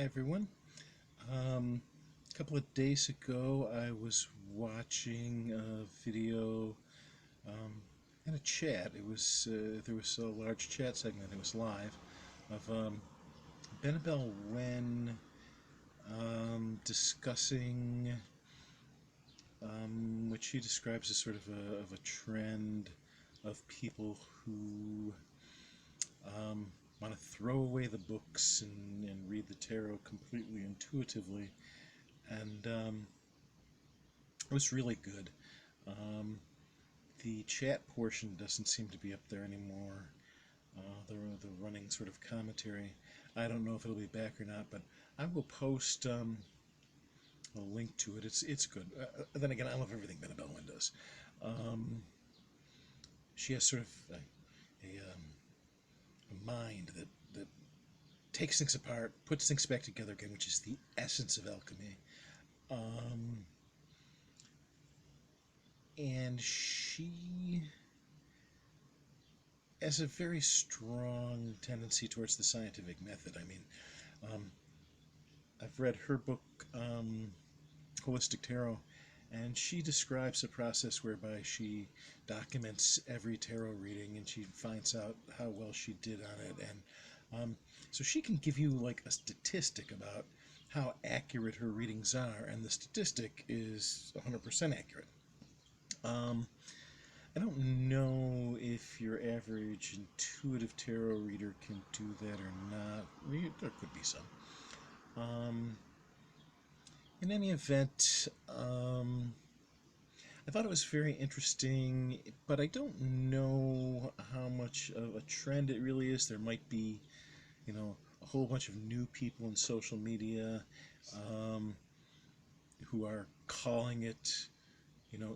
everyone. A couple of days ago, I was watching a video and a chat. There was a large chat segment. It was live of Benabel Wen discussing what she describes as sort of a trend of people who want to throw away the books and read the tarot completely intuitively, and it was really good. Um, the chat portion doesn't seem to be up there anymore. The running sort of commentary. I don't know if it'll be back or not, but I will post a link to it. It's good. Then again, I love everything Benabel Wynn does. Um, she has sort of a mind that takes things apart, puts things back together again, which is the essence of alchemy. Um, and she has a very strong tendency towards the scientific method. I mean, um, I've read her book, Holistic Tarot, and she describes a process whereby she documents every tarot reading and she finds out how well she did on it. And so she can give you like a statistic about how accurate her readings are, and the statistic is 100% accurate. I don't know if your average intuitive tarot reader can do that or not. There could be some. In any event, I thought it was very interesting, but I don't know how much of a trend it really is. There might be, a whole bunch of new people in social media um, who are calling it,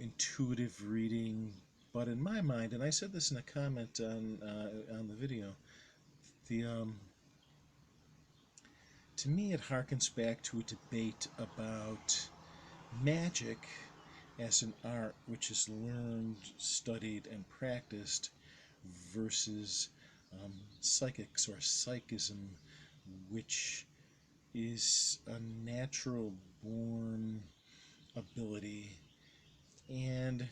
intuitive reading. But in my mind, and I said this in a comment on the video, the to me it harkens back to a debate about magic as an art which is learned, studied, and practiced versus psychics or psychism, which is a natural born ability. And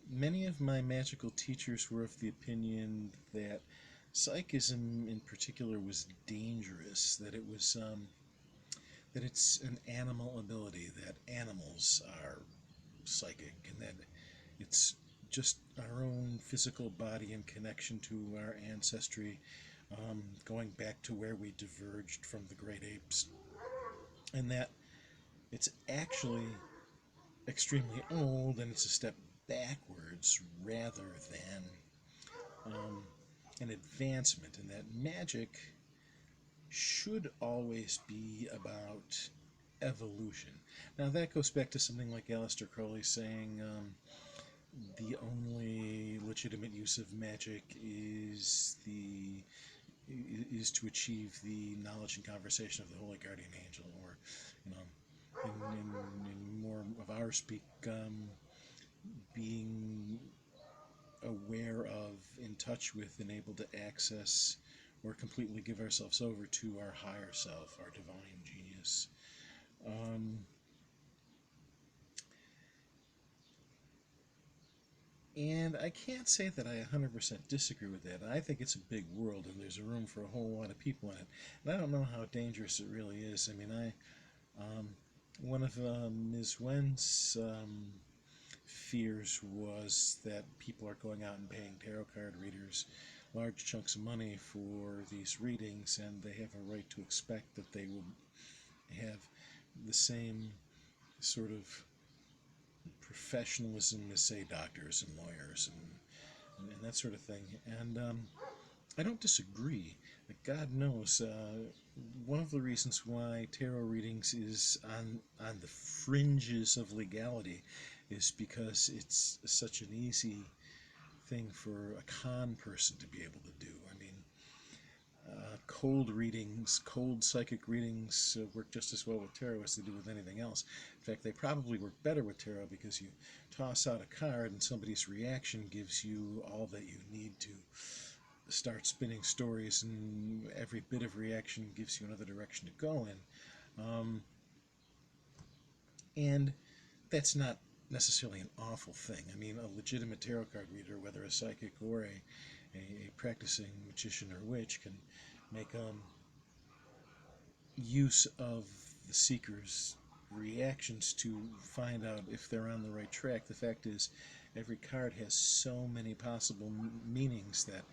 many of my magical teachers were of the opinion that psychism in particular was dangerous, that it's an animal ability, that animals are psychic, and that it's just our own physical body and connection to our ancestry, going back to where we diverged from the great apes, and that it's actually extremely old and it's a step backwards rather than an advancement, and that magic should always be about evolution. Now that goes back to something like Aleister Crowley saying the only legitimate use of magic is to achieve the knowledge and conversation of the Holy Guardian Angel, or in more of our speak, being aware of, in touch with, and able to access or completely give ourselves over to our higher self, our divine genius. And I can't say that I 100% disagree with that. I think it's a big world and there's a room for a whole lot of people in it. And I don't know how dangerous it really is. I mean, one of Ms. Wen's fears was that people are going out and paying tarot card readers large chunks of money for these readings, and they have a right to expect that they will have the same sort of professionalism as, say, doctors and lawyers and that sort of thing. And I don't disagree. God knows, one of the reasons why tarot readings is on the fringes of legality is because it's such an easy thing for a con person to be able to do. I mean, cold psychic readings work just as well with tarot as they do with anything else. In fact, they probably work better with tarot because you toss out a card and somebody's reaction gives you all that you need to start spinning stories, and every bit of reaction gives you another direction to go in. Um, and that's not necessarily an awful thing. I mean, a legitimate tarot card reader, whether a psychic or a practicing magician or witch, can make use of the seeker's reactions to find out if they're on the right track. The fact is, every card has so many possible meanings that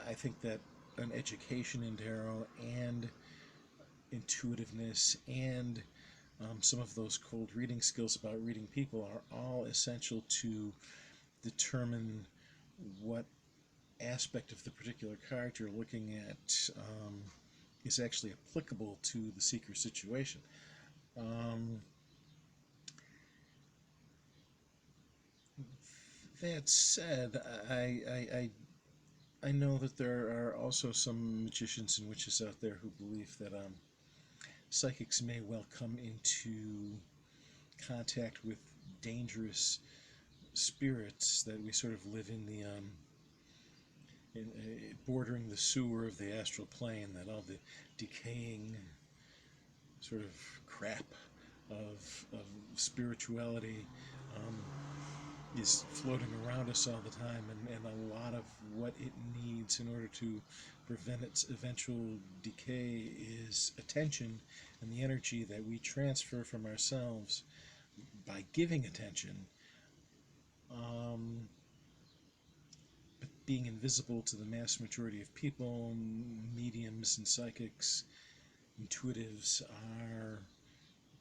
I think that an education in tarot and intuitiveness and some of those cold reading skills about reading people are all essential to determine what aspect of the particular card you're looking at is actually applicable to the seeker situation. Um, that said, I know that there are also some magicians and witches out there who believe that psychics may well come into contact with dangerous spirits, that we sort of live in the bordering the sewer of the astral plane, that all the decaying sort of crap of spirituality um, is floating around us all the time, and a lot of what it needs in order to prevent its eventual decay is attention and the energy that we transfer from ourselves by giving attention, um, but being invisible to the mass majority of people. Mediums and psychics, intuitives are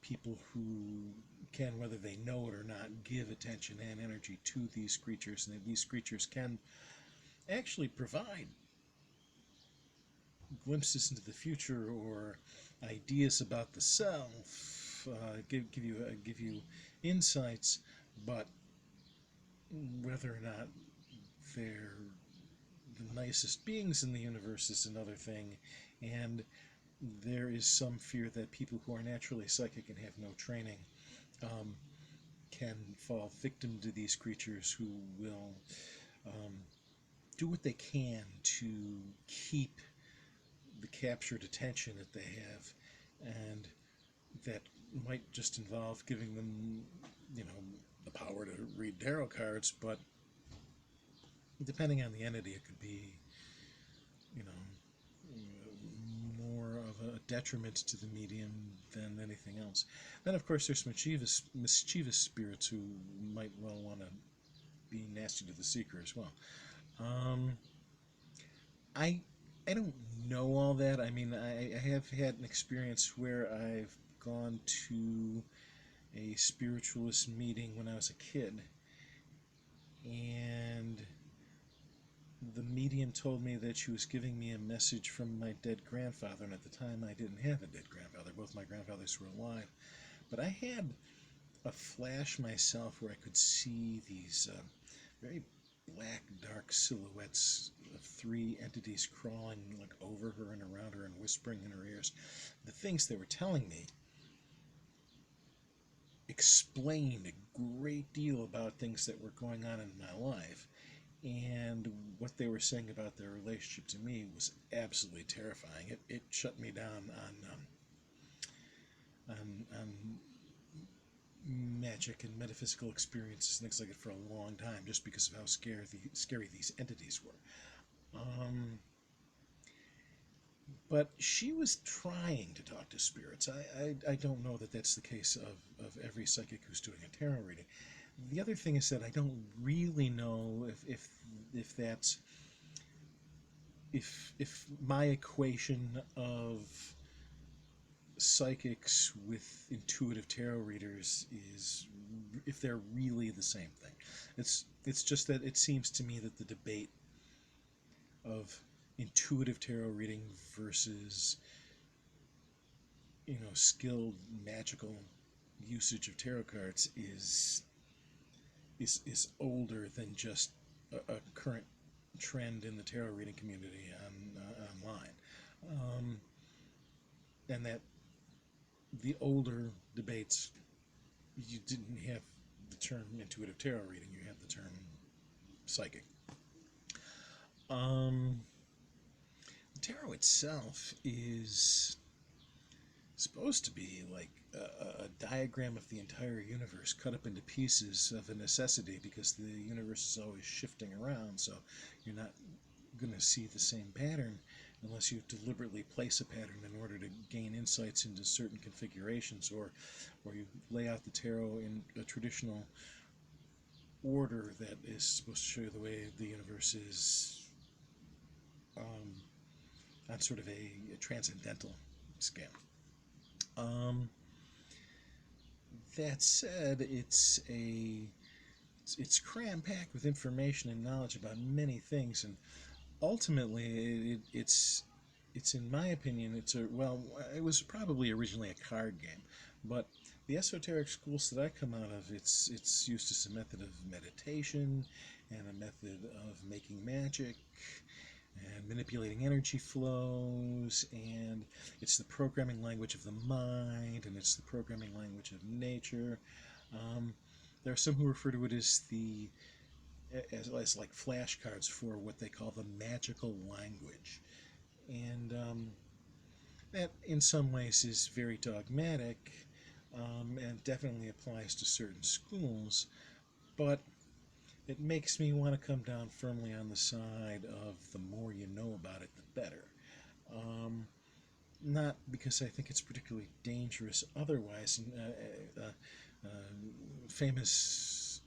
people who can, whether they know it or not, give attention and energy to these creatures, and these creatures can actually provide glimpses into the future or ideas about the self, give you insights, but whether or not they're the nicest beings in the universe is another thing. And there is some fear that people who are naturally psychic and have no training um, can fall victim to these creatures who will um, do what they can to keep the captured attention that they have, and that might just involve giving them, you know, the power to read tarot cards, but depending on the entity, it could be, you know, more of a detriment to the medium than anything else. Then, of course, there's mischievous spirits who might well want to be nasty to the seeker as well. Um, I I don't know all that. I mean, I have had an experience where I've gone to a spiritualist meeting when I was a kid, and the medium told me that she was giving me a message from my dead grandfather, and at the time I didn't have a dead grandfather. Both my grandfathers were alive. But I had a flash myself where I could see these very black, dark silhouettes of three entities crawling like over her and around her and whispering in her ears. The things they were telling me explained a great deal about things that were going on in my life. And what they were saying about their relationship to me was absolutely terrifying. It shut me down on magic and metaphysical experiences and things like it for a long time, just because of how scary these entities were. But she was trying to talk to spirits. I don't know that that's the case of every psychic who's doing a tarot reading. The other thing is that I don't really know if that's if my equation of psychics with intuitive tarot readers is, if they're really the same thing. It's just that it seems to me that the debate of intuitive tarot reading versus, you know, skilled magical usage of tarot cards is older than just a current trend in the tarot reading community online, and that the older debates, you didn't have the term intuitive tarot reading, you had the term psychic. The tarot itself is supposed to be like a diagram of the entire universe cut up into pieces of a necessity, because the universe is always shifting around, so you're not going to see the same pattern unless you deliberately place a pattern in order to gain insights into certain configurations, or you lay out the tarot in a traditional order that is supposed to show you the way the universe is um, on sort of a transcendental scale. Um, that said, it's cram packed with information and knowledge about many things, and ultimately it's in my opinion, it was probably originally a card game, but the esoteric schools that I come out of, it's used as a method of meditation and a method of making magic and manipulating energy flows, and it's the programming language of the mind, and it's the programming language of nature. Um, there are some who refer to it as like flashcards for what they call the magical language, and that in some ways is very dogmatic, and definitely applies to certain schools, but it makes me want to come down firmly on the side of the more you know about it, the better. Um, Not because I think it's particularly dangerous otherwise. Famous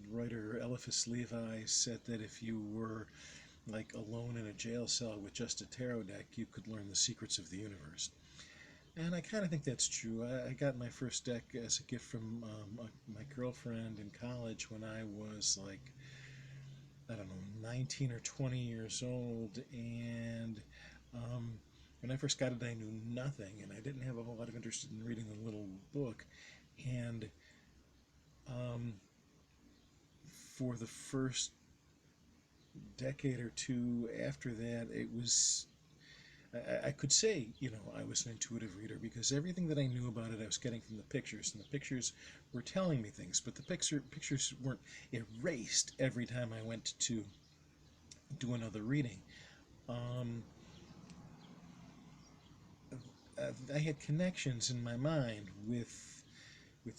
writer Eliphas Levi said that if you were like alone in a jail cell with just a tarot deck, you could learn the secrets of the universe. And I kind of think that's true. I got my first deck as a gift from my girlfriend in college when I was like, I don't know, 19 or 20 years old. And um, when I first got it, I knew nothing, and I didn't have a whole lot of interest in reading the little book. And um, for the first decade or two after that, it was I could say, I was an intuitive reader, because everything that I knew about it I was getting from the pictures, and the pictures were telling me things, but the pictures weren't erased every time I went to do another reading. Um, I had connections in my mind with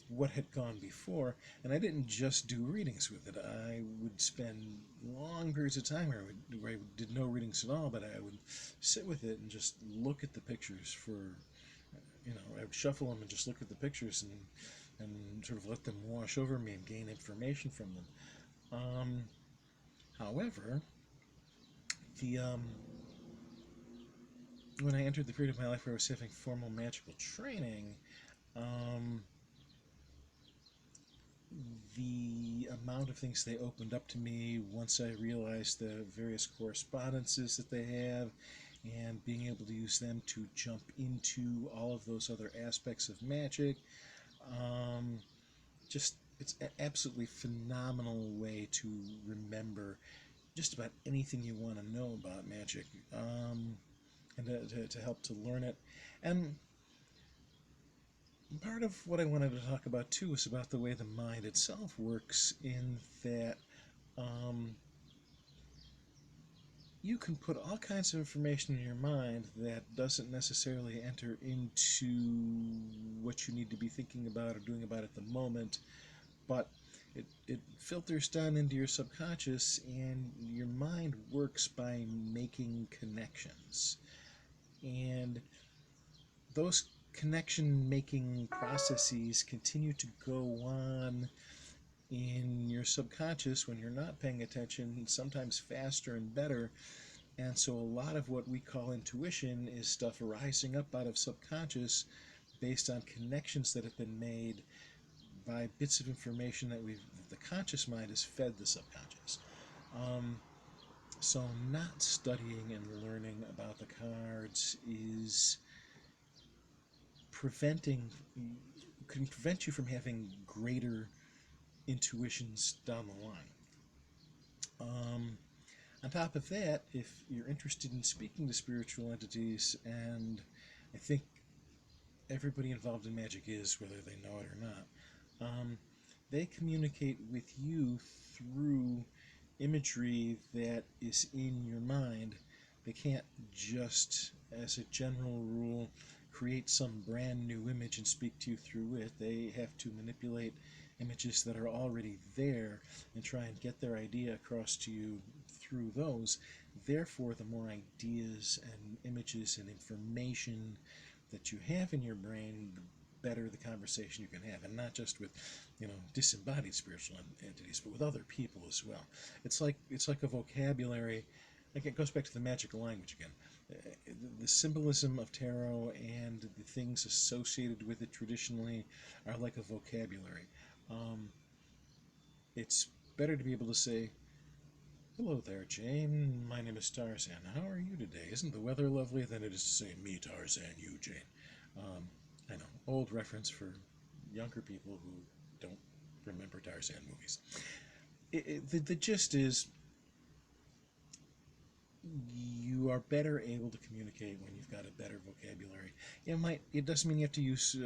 what had gone before, and I didn't just do readings with it. I would spend long periods of time where I did no readings at all, but I would sit with it and just look at the pictures I would shuffle them and just look at the pictures, and sort of let them wash over me and gain information from them. Um, However, the when I entered the period of my life where I was having formal magical training, um, the amount of things they opened up to me once I realized the various correspondences that they have, and being able to use them to jump into all of those other aspects of magic, um, just it's an absolutely phenomenal way to remember just about anything you want to know about magic, and to help to learn it. And part of what I wanted to talk about too is about the way the mind itself works, in that um, you can put all kinds of information in your mind that doesn't necessarily enter into what you need to be thinking about or doing about at the moment, but it filters down into your subconscious, and your mind works by making connections. And those connection making processes continue to go on in your subconscious when you're not paying attention, sometimes faster and better. And so a lot of what we call intuition is stuff rising up out of subconscious based on connections that have been made by bits of information that the conscious mind has fed the subconscious. Um, so not studying and learning about the cards is preventing can prevent you from having greater intuitions down the line. On top of that, if you're interested in speaking to spiritual entities, and I think everybody involved in magic is, whether they know it or not, they communicate with you through imagery that is in your mind. They can't just, as a general rule, create some brand new image and speak to you through it. They have to manipulate images that are already there and try and get their idea across to you through those. Therefore, the more ideas and images and information that you have in your brain, the better the conversation you can have, and not just with, disembodied spiritual entities, but with other people as well. It's like a vocabulary. Like, it goes back to the magical language again. The symbolism of tarot and the things associated with it traditionally are like a vocabulary. Um, it's better to be able to say, "Hello there, Jane. My name is Tarzan. How are you today? Isn't the weather lovely?" than it is to say, "Me, Tarzan, you, Jane." I know, old reference for younger people who don't remember Tarzan movies. The gist is, you are better able to communicate when you've got a better vocabulary. It doesn't mean you have to use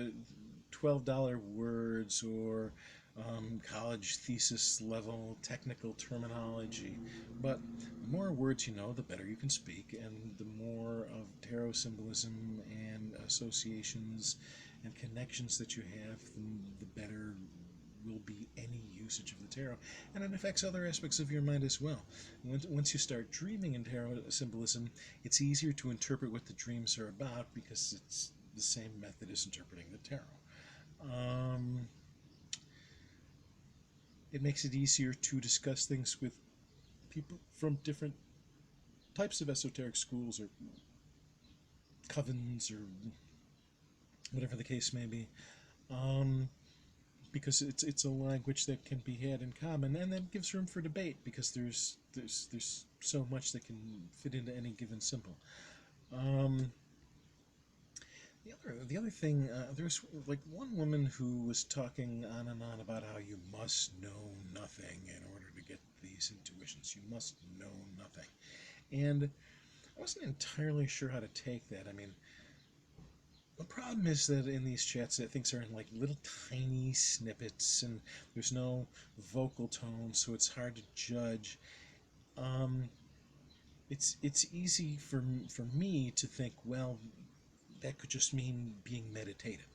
$12 words or college thesis level technical terminology, but the more words you know, the better you can speak, and the more of tarot symbolism and associations and connections that you have, the better will be any usage of the tarot. And it affects other aspects of your mind as well. Once you start dreaming in tarot symbolism, it's easier to interpret what the dreams are about because it's the same method as interpreting the tarot. It makes it easier to discuss things with people from different types of esoteric schools or covens or whatever the case may be. Because it's a language that can be had in common, and that gives room for debate because there's so much that can fit into any given symbol. The other thing, there's like one woman who was talking on and on about how you must know nothing in order to get these intuitions. You must know nothing, and I wasn't entirely sure how to take that. I mean, the problem is that in these chats, things are in like little tiny snippets, and there's no vocal tone, so it's hard to judge. Um, it's easy for me to think, well, that could just mean being meditative.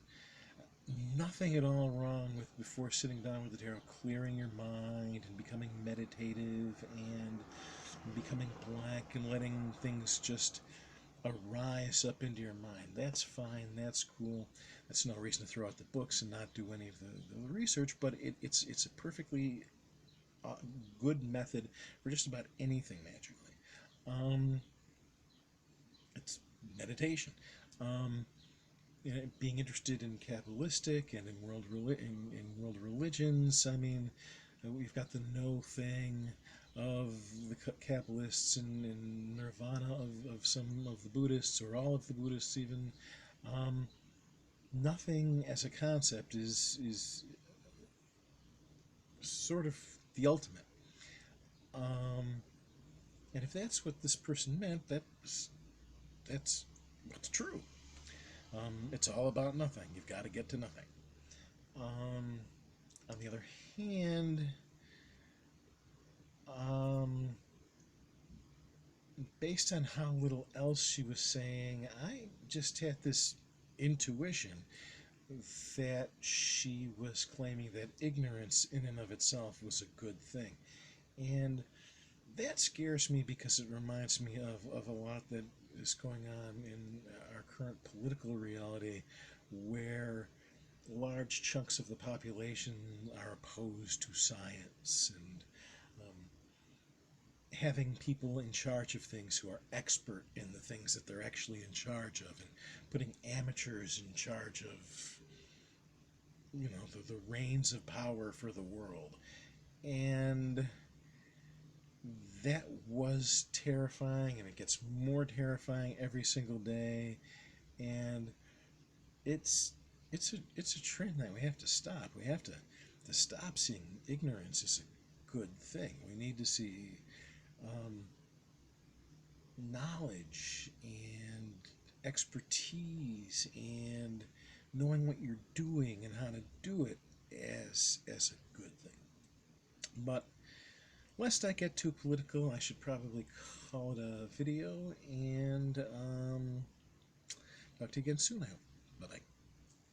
Nothing at all wrong with, before sitting down with the tarot, clearing your mind and becoming meditative and becoming blank and letting things just arise up into your mind. That's fine. That's cool. That's no reason to throw out the books and not do any of the research, but it's a perfectly good method for just about anything magically. It's meditation. Um, Being interested in Kabbalistic and in world religions. I mean, we've got the no thing of the Kabbalists and nirvana of some of the Buddhists, or all of the Buddhists even. Um, Nothing as a concept is sort of the ultimate. Um, and if that's what this person meant, that's what's true. It's all about nothing. You've got to get to nothing. Um, on the other hand, based on how little else she was saying, I just had this intuition that she was claiming that ignorance in and of itself was a good thing. And that scares me because it reminds me of a lot that is going on in our current political reality, where large chunks of the population are opposed to science, and having people in charge of things who are expert in the things that they're actually in charge of, and putting amateurs in charge of, the reins of power for the world. And that was terrifying, and it gets more terrifying every single day. And it's a trend that we have to stop. We have to stop seeing ignorance as a good thing. We need to see knowledge and expertise and knowing what you're doing and how to do it as a good thing. But lest I get too political, I should probably call it a video, and talk to you again soon, I hope.